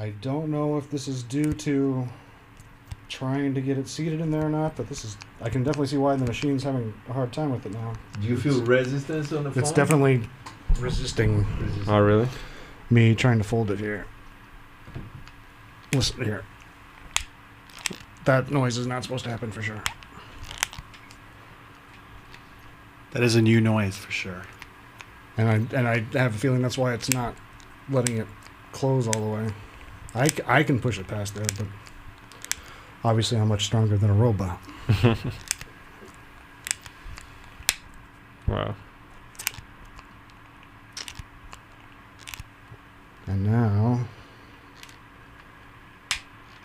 I don't know if this is due to trying to get it seated in there or not, but this is. I can definitely see why the machine's having a hard time with it now. Do you feel resistance on the phone? It's definitely resisting. Oh, really? Me trying to fold it here. Listen here. That noise is not supposed to happen for sure. That is a new noise for sure. And I have a feeling that's why it's not letting it close all the way. I can push it past there, but obviously I'm much stronger than a robot. Wow. And now,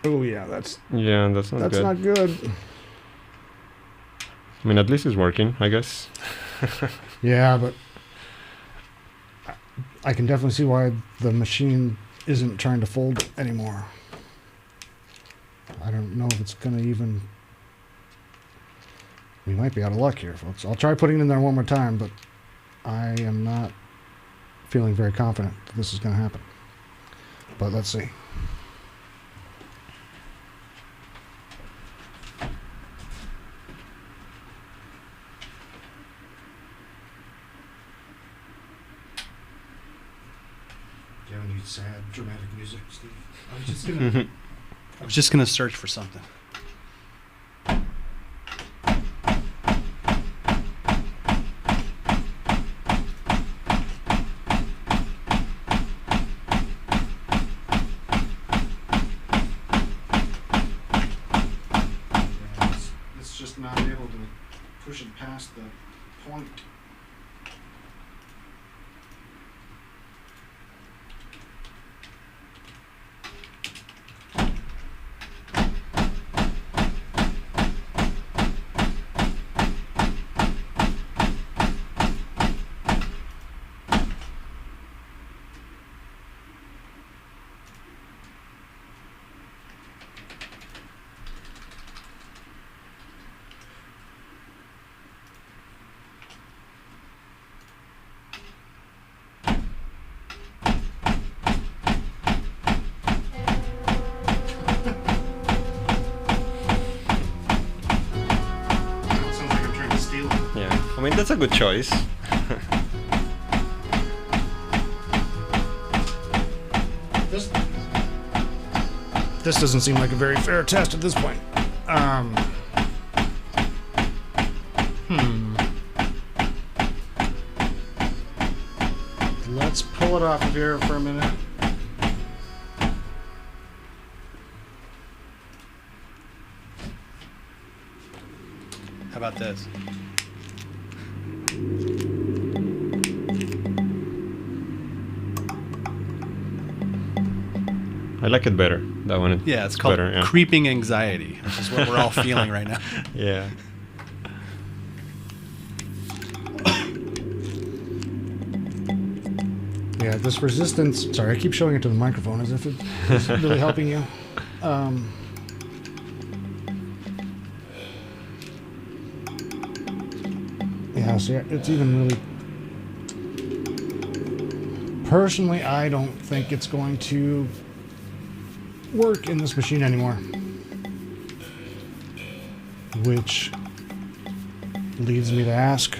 oh yeah, that's That's not good. not good. I mean, at least it's working, I guess. Yeah, but I can definitely see why the machine isn't trying to fold anymore. I don't know if it's gonna even. We might be out of luck here, folks. I'll try putting it in there one more time, but I am not feeling very confident that this is gonna happen. But let's see. Do you ever need sad, dramatic music, Steve? I was just gonna search for something. It's just not able to push it past the point. Sounds like I'm trying to steal it. Yeah. I mean, that's a good choice. This doesn't seem like a very fair test at this point. Let's pull it off of here for a minute. How about this? I like it better. That one. Yeah, it's called better, yeah. creeping anxiety, which is what we're all feeling right now. Yeah. Yeah, this resistance. Sorry, I keep showing it to the microphone as if it's really helping you. Yeah, so it's even really. Personally, I don't think it's going to work in this machine anymore. Which leads me to ask,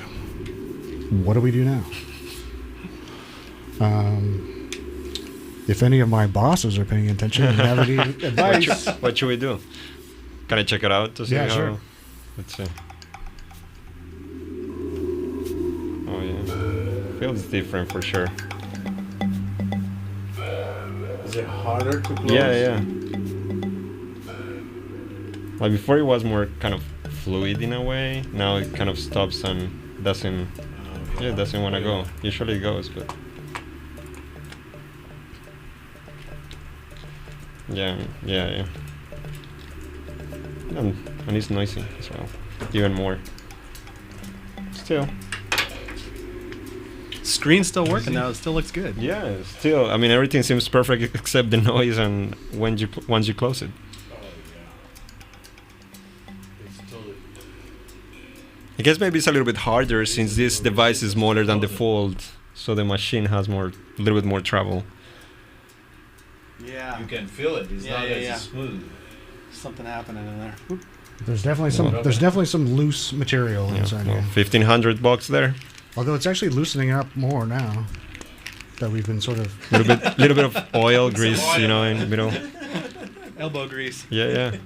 what do we do now? If any of my bosses are paying attention and have any advice. What should we do? Can I check it out to see Yeah, how? sure. Let's see. Oh yeah, feels different for sure. Is it harder to close? Yeah. Like before, it was more kind of fluid in a way. Now it kind of stops and doesn't. Yeah, it doesn't want to go. Usually it goes, but. Yeah. And it's noisy as well, even more. Still. Screen's still working now. It still looks good. Yeah, still. I mean, everything seems perfect except the noise and when you once you close it. Oh, yeah. It's totally. I guess maybe it's a little bit harder since this device is smaller than the Fold, so the machine has a little bit more travel. Yeah. You can feel it. It's Yeah, not yeah, as yeah. smooth. Something happening in there. Oop. There's definitely some loose material Yeah, inside well, here. $1,500 there. Although it's actually loosening up more now that we've been sort of. Little bit of oil, grease, you know, in the middle. Elbow grease. Yeah, yeah.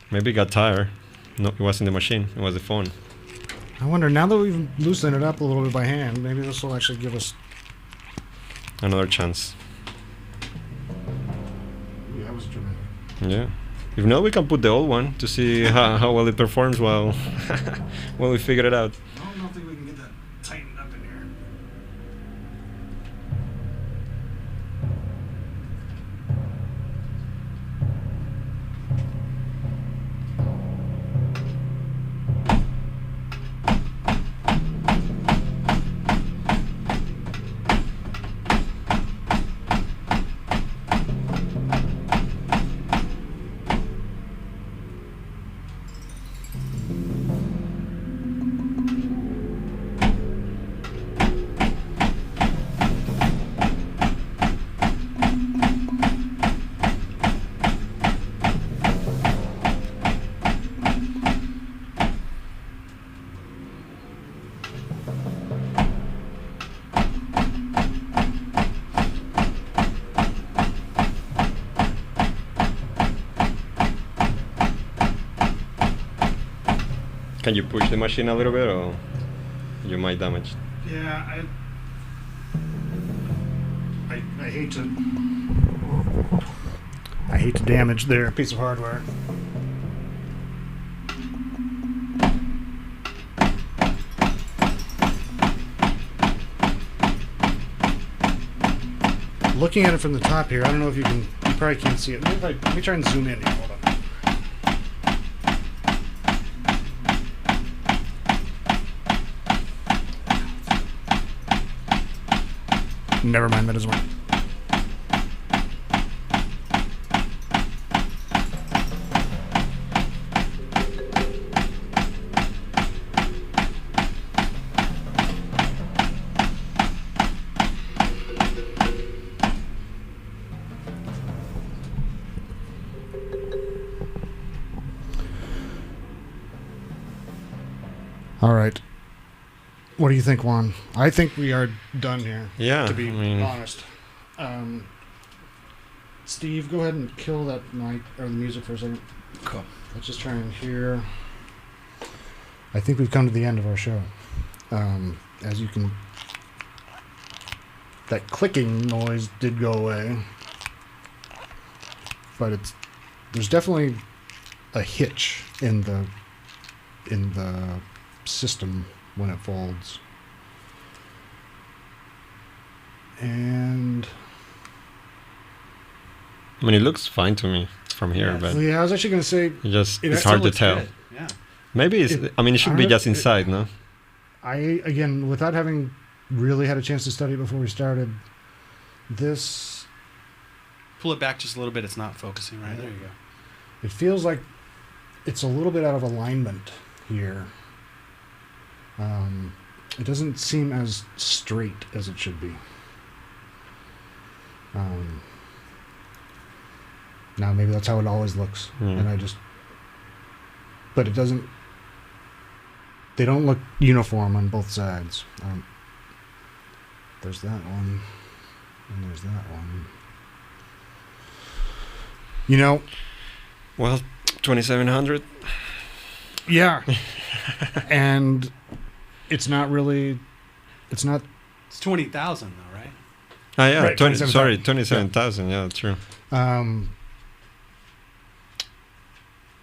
Maybe it got tired. No, it wasn't the machine. It was the phone. I wonder, now that we've loosened it up a little bit by hand, maybe this will actually give us. Another chance. Yeah, that was dramatic. Yeah. If not, we can put the old one to see how well it performs while we figure it out. I don't think we can get that tightened up in here. Can you push the machine a little bit, or you might damage? Yeah, I hate to. I hate to damage their piece of hardware. Looking at it from the top here, I don't know if you can. You probably can't see it. Let me try and zoom in here. Hold on. Never mind, that doesn't work. All right. What do you think, Juan? I think we are done here. Yeah, To be I mean, honest. Steve, go ahead and kill that mic or the music for a second. Cool. Let's just try and hear. I think we've come to the end of our show. As you can, that clicking noise did go away, but there's definitely a hitch in the system when it folds. And I mean, it looks fine to me from here, Yeah. but yeah, I was actually going to say it's It hard to looks tell. good. Yeah. Maybe it's. It- I mean, it I should don't be know, just it- inside, no? again, without having really had a chance to study it before we started, this, Pull it back just a little bit. It's not focusing right. There you go. it feels like it's a little bit out of alignment here. It doesn't seem as straight as it should be. Now maybe that's how it always looks, and but it doesn't. They don't look uniform on both sides. There's that one, and there's that one. You know, Well, 2,700. yeah, and it's not really. It's not. It's 20,000 though, right? Ah, yeah. Right, 27,000. 27,000. Yeah, true.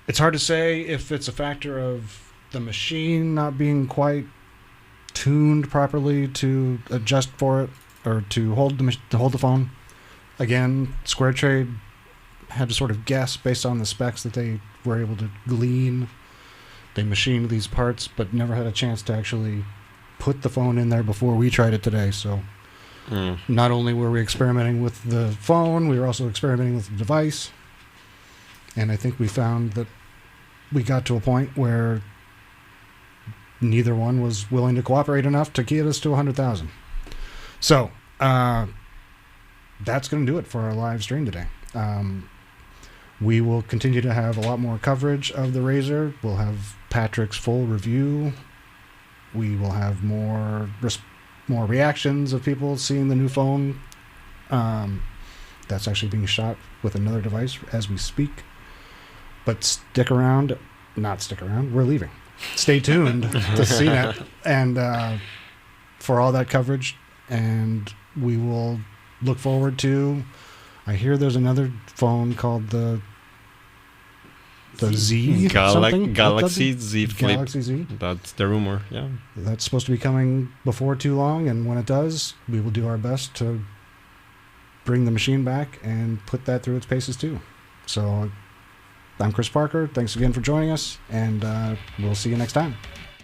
It's hard to say if it's a factor of the machine not being quite tuned properly to adjust for it or to hold the phone. Again, Square Trade had to sort of guess based on the specs that they were able to glean. They machined these parts, but never had a chance to actually put the phone in there before we tried it today. So not only were we experimenting with the phone, we were also experimenting with the device. And I think we found that we got to a point where neither one was willing to cooperate enough to get us to 100,000. So that's going to do it for our live stream today. We will continue to have a lot more coverage of the Razr. We'll have Patrick's full review. We will have more reactions of people seeing the new phone. That's actually being shot with another device as we speak. But stick around. Not stick around. We're leaving. Stay tuned to CNET and for all that coverage. And we will look forward to... I hear there's another phone called the Z something? Galaxy Z Flip. Galaxy Z. That's the rumor, yeah. That's supposed to be coming before too long, and when it does, we will do our best to bring the machine back and put that through its paces too. So I'm Chris Parker. Thanks again for joining us, and we'll see you next time.